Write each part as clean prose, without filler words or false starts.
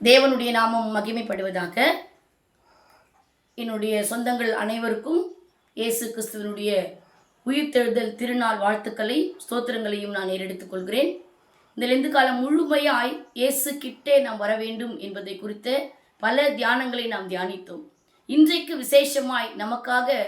தேவனுடைய நாமம் மகிமைப்படுவதாக. என்னுடைய சொந்தங்கள் அனைவருக்கும் இயேசு கிறிஸ்துவனுடைய உயிர்த்தெழுதல் திருநாள் வாழ்த்துக்களை ஸ்தோத்திரங்களையும் நான் ஏறெடுத்துக் கொள்கிறேன். இந்த லெந்து காலம் முழுமையாய் இயேசு கிட்டே நாம் வர வேண்டும் என்பதை குறித்த பல தியானங்களை நாம் தியானித்தோம். இன்றைக்கு விசேஷமாய் நமக்காக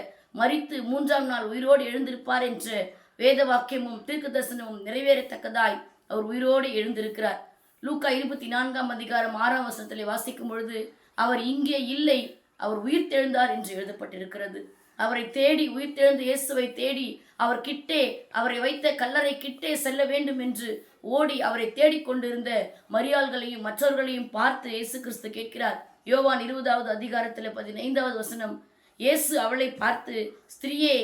மரித்து 3ஆம் நாள் உயிரோடு எழுந்திருப்பார் என்ற வேத வாக்கியமும் தீர்க்க தரிசனமும் நிறைவேறத்தக்கதாய் அவர் உயிரோடு எழுந்திருக்கிறார். லூக்கா 24ஆம் அதிகாரம் 6ஆம் வசனத்திலே வாசிக்கும் பொழுது, அவர் இங்கே இல்லை, அவர் உயிர்த்தெழுந்தார் என்று எழுதப்பட்டிருக்கிறது. அவரை தேடி, உயிர்த்தெழுந்த இயேசுவை தேடி அவர் கிட்டே, அவரை வைத்த கல்லறை கிட்டே செல்ல வேண்டும் என்று ஓடி அவரை தேடிக்கொண்டிருந்த மரியாள்களையும் மற்றவர்களையும் பார்த்து இயேசு கிறிஸ்து கேட்கிறார். யோவான் 20ஆவது அதிகாரத்தில் 15ஆவது வசனம், இயேசு அவளை பார்த்து, ஸ்திரியே,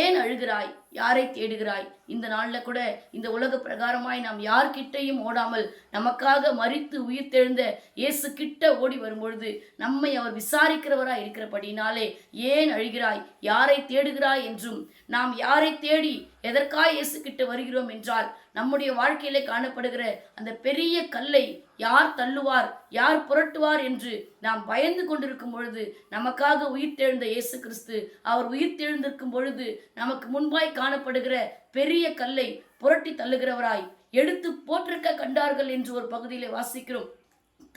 ஏன் அழுகிறாய்? யாரை தேடுகிறாய்? இந்த நாளில் கூட இந்த உலக பிரகாரமாய் நாம் யார்கிட்டையும் ஓடாமல் நமக்காக மரித்து உயிர்த்தெழுந்த இயேசு கிட்ட ஓடி வரும்பொழுது நம்மை அவர் விசாரிக்கிறவராய் இருக்கிறபடினாலே, ஏன் அழுகிறாய்? யாரை தேடுகிறாய் என்றும், நாம் யாரை தேடி எதற்காக இயேசு கிட்ட வருகிறோம் என்றால், நம்முடைய வாழ்க்கையில காணப்படுகிற அந்த பெரிய கல்லை யார் தள்ளுவார், யார் புரட்டுவார் என்று நாம் பயந்து கொண்டிருக்கும் பொழுது, நமக்காக உயிர்த்தெழுந்த இயேசு கிறிஸ்து அவர் உயிர்த்தெழுந்திருக்கும் பொழுது நமக்கு முன்பாய் காணப்படுகிற பெரிய கல்லை புரட்டி தள்ளுகிறவராய் எடுத்து போட்டிருக்க கண்டார்கள் என்று ஒரு பகுதியிலே வாசிக்கிறோம்.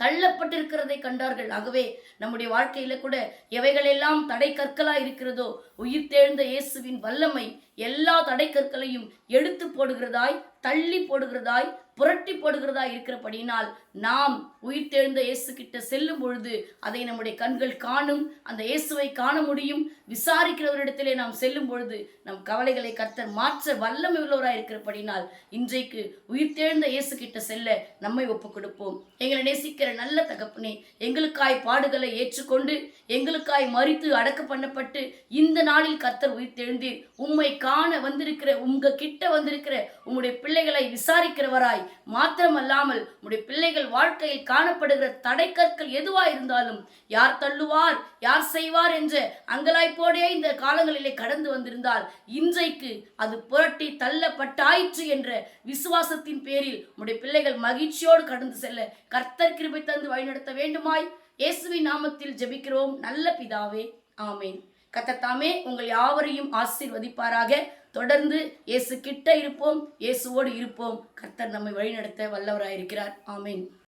தள்ளப்பட்டிருக்கிறதை கண்டார்கள். ஆகவே நம்முடைய வாழ்க்கையில கூட எவைகளெல்லாம் தடை கற்களா இருக்கிறதோ, உயிர்த்தெழுந்த இயேசுவின் வல்லமை எல்லா தடை கற்களையும் எடுத்து போடுகிறதாய், தள்ளி போடுகிறதாய், புரட்டி போடுகிறதாய் இருக்கிறபடினால் நாம் உயிர்த்தெழுந்த இயேசு கிட்ட செல்லும் பொழுது அதை நம்முடைய கண்கள் காணும். அந்த இயேசுவை காண முடியும். விசாரிக்கிறவரிடத்திலே நாம் செல்லும் பொழுது நம் கவலைகளை கர்த்தர் மாற்ற வல்லமை உள்ளவராய் இருக்கிறபடினால் இன்றைக்கு உயிர்த்தெழுந்த இயேசு கிட்ட செல்ல நம்மை ஒப்புக் கொடுப்போம். எங்களை நேசிக்கிற நல்ல தகப்பனே, எங்களுக்காய் பாடுகளை ஏற்றுக்கொண்டு எங்களுக்காய் மரித்து அடக்க பண்ணப்பட்டு இந்த நாளில் கர்த்தர் உயிர்த்தெழுந்தீர். உம்மை காண வந்திருக்கிற, உங்க கிட்ட வந்திருக்கிற உம்முடைய பிள்ளைகளை விசாரிக்கிறவராய் மாத்திரமல்லாமல் உம்முடைய பிள்ளைகள் வாழ்க்கையில் காணப்படுகிற தடைக்கற்கள் எதுவாய் இருந்தாலும், யார் தள்ளுவார், யார் செய்வார் என்ற அங்கலாய்ப்போடே இந்த காலங்களிலே கடந்து வந்திருந்தால், இன்றைக்கு அது புரட்டி தள்ளப்பட்டாயிற்று என்ற விசுவாசத்தின் பேரில் உம்முடைய பிள்ளைகள் மகிழ்ச்சியோடு கடந்து செல்ல கர்த்தர் கிருபை தந்து வழிநடத்த வேண்டுமாய் இயேசுவின் நாமத்தில் ஜெபிக்கிறோம் நல்ல பிதாவே, ஆமேன். கர்த்தர் தாமே உங்கள் யாவரையும் ஆசீர்வதிப்பாராக. தொடர்ந்து இயேசு கிட்ட இருப்போம், இயேசுவோடு இருப்போம். கர்த்தர் நம்மை வழிநடத்த வல்லவராயிருக்கிறார். ஆமேன்.